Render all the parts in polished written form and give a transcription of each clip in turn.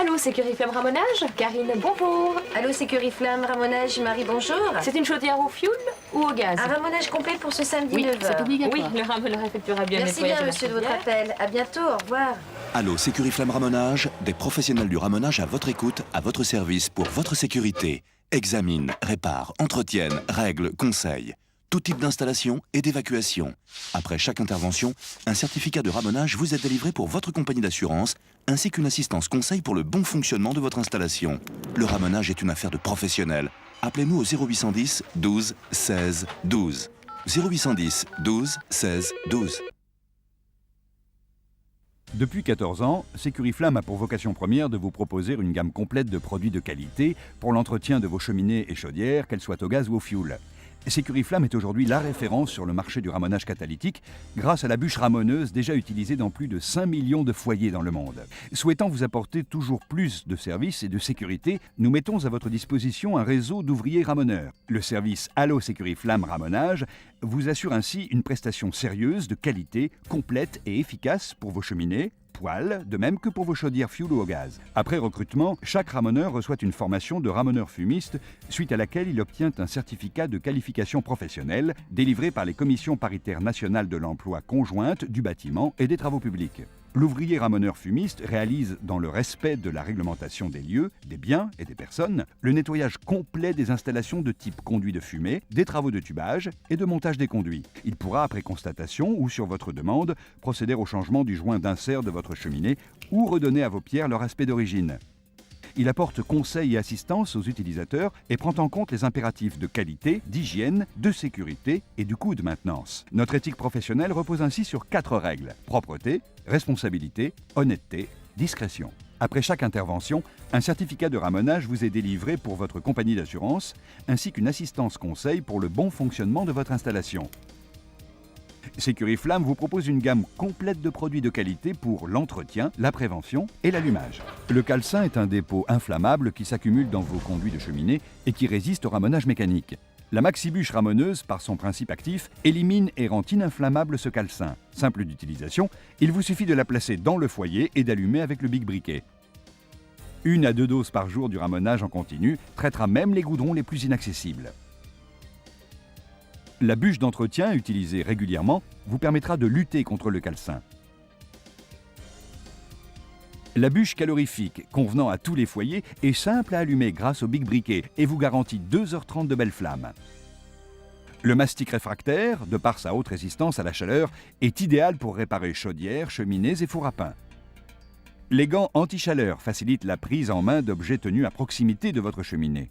Allô, Sécuriflamme Ramonage? Karine, bonjour. Allô, Sécuriflamme, Ramonage, Marie, bonjour. C'est une chaudière au fioul ou au gaz? Un ramonage complet pour ce samedi Oui, 9h. c'est obligatoire. Oui, le ramoneur effectuera bien le Merci nettoyage bien, de la monsieur, de votre chaudière. appel. À bientôt, au revoir. Allô, Sécuriflamme Ramonage, des professionnels du ramonage à votre écoute, à votre service pour votre sécurité. Examinent, réparent, entretiennent, règlent, conseillent. Tout type d'installation et d'évacuation. Après chaque intervention, un certificat de ramonage vous est délivré pour votre compagnie d'assurance, ainsi qu'une assistance conseil pour le bon fonctionnement de votre installation. Le ramonage est une affaire de professionnels. Appelez-nous au 0810 12 16 12. 0810 12 16 12. Depuis 14 ans, Sécuriflamme a pour vocation première de vous proposer une gamme complète de produits de qualité pour l'entretien de vos cheminées et chaudières, qu'elles soient au gaz ou au fioul. Sécuriflamme est aujourd'hui la référence sur le marché du ramonage catalytique grâce à la bûche ramoneuse déjà utilisée dans plus de 5 millions de foyers dans le monde. Souhaitant vous apporter toujours plus de services et de sécurité, nous mettons à votre disposition un réseau d'ouvriers ramoneurs. Le service Allo Sécuriflamme Ramonage vous assure ainsi une prestation sérieuse, de qualité, complète et efficace pour vos cheminées, poêles, de même que pour vos chaudières fioul ou au gaz. Après recrutement, chaque ramoneur reçoit une formation de ramoneur fumiste, suite à laquelle il obtient un certificat de qualification professionnelle délivré par les commissions paritaires nationales de l'emploi conjointe du bâtiment et des travaux publics. L'ouvrier ramoneur fumiste réalise, dans le respect de la réglementation des lieux, des biens et des personnes, le nettoyage complet des installations de type conduit de fumée, des travaux de tubage et de montage des conduits. Il pourra, après constatation ou sur votre demande, procéder au changement du joint d'insert de votre cheminée ou redonner à vos pierres leur aspect d'origine. Il apporte conseil et assistance aux utilisateurs et prend en compte les impératifs de qualité, d'hygiène, de sécurité et du coût de maintenance. Notre éthique professionnelle repose ainsi sur 4 règles: propreté, responsabilité, honnêteté, discrétion. Après chaque intervention, un certificat de ramonage vous est délivré pour votre compagnie d'assurance, ainsi qu'une assistance conseil pour le bon fonctionnement de votre installation. Sécuriflamme vous propose une gamme complète de produits de qualité pour l'entretien, la prévention et l'allumage. Le calcin est un dépôt inflammable qui s'accumule dans vos conduits de cheminée et qui résiste au ramonage mécanique. La maxi-bûche ramoneuse, par son principe actif, élimine et rend ininflammable ce calcin. Simple d'utilisation, il vous suffit de la placer dans le foyer et d'allumer avec le bic briquet. 1 à 2 doses par jour du ramonage en continu traitera même les goudrons les plus inaccessibles. La bûche d'entretien, utilisée régulièrement, vous permettra de lutter contre le calcin. La bûche calorifique, convenant à tous les foyers, est simple à allumer grâce au bic briquet et vous garantit 2h30 de belles flammes. Le mastic réfractaire, de par sa haute résistance à la chaleur, est idéal pour réparer chaudières, cheminées et fours à pain. Les gants anti-chaleur facilitent la prise en main d'objets tenus à proximité de votre cheminée.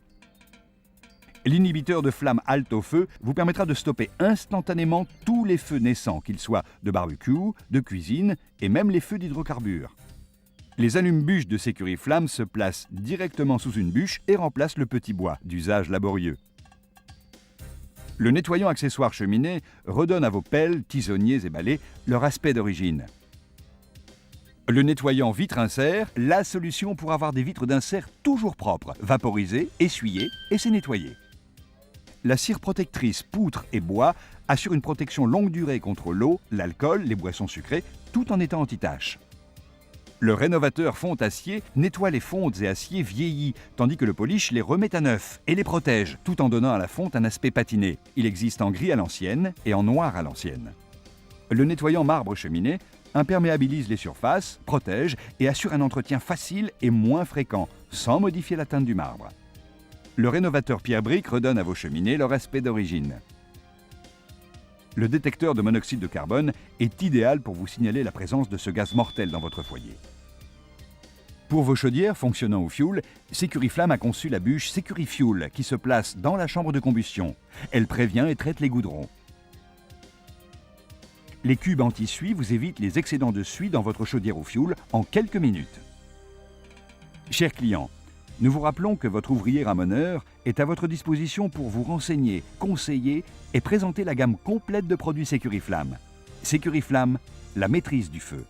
L'inhibiteur de flamme halte au feu vous permettra de stopper instantanément tous les feux naissants, qu'ils soient de barbecue, de cuisine et même les feux d'hydrocarbures. Les allume-bûches de Sécuriflamme se placent directement sous une bûche et remplacent le petit bois, d'usage laborieux. Le nettoyant accessoire cheminée redonne à vos pelles, tisonniers et balais leur aspect d'origine. Le nettoyant vitre-insert, la solution pour avoir des vitres d'insert toujours propres, vaporisées, essuyées et c'est nettoyé. La cire protectrice poutre et bois assure une protection longue durée contre l'eau, l'alcool, les boissons sucrées, tout en étant anti-tache. Le rénovateur fonte-acier nettoie les fontes et aciers vieillis, tandis que le polish les remet à neuf et les protège, tout en donnant à la fonte un aspect patiné. Il existe en gris à l'ancienne et en noir à l'ancienne. Le nettoyant marbre cheminée imperméabilise les surfaces, protège et assure un entretien facile et moins fréquent, sans modifier la teinte du marbre. Le rénovateur pierre-brique redonne à vos cheminées leur aspect d'origine. Le détecteur de monoxyde de carbone est idéal pour vous signaler la présence de ce gaz mortel dans votre foyer. Pour vos chaudières fonctionnant au fioul, Sécuriflamme a conçu la bûche Sécurifuel qui se place dans la chambre de combustion. Elle prévient et traite les goudrons. Les cubes anti-suie vous évitent les excédents de suie dans votre chaudière au fioul en quelques minutes. Chers clients, nous vous rappelons que votre ouvrier ramoneur est à votre disposition pour vous renseigner, conseiller et présenter la gamme complète de produits Sécuriflamme. Sécuriflamme, la maîtrise du feu.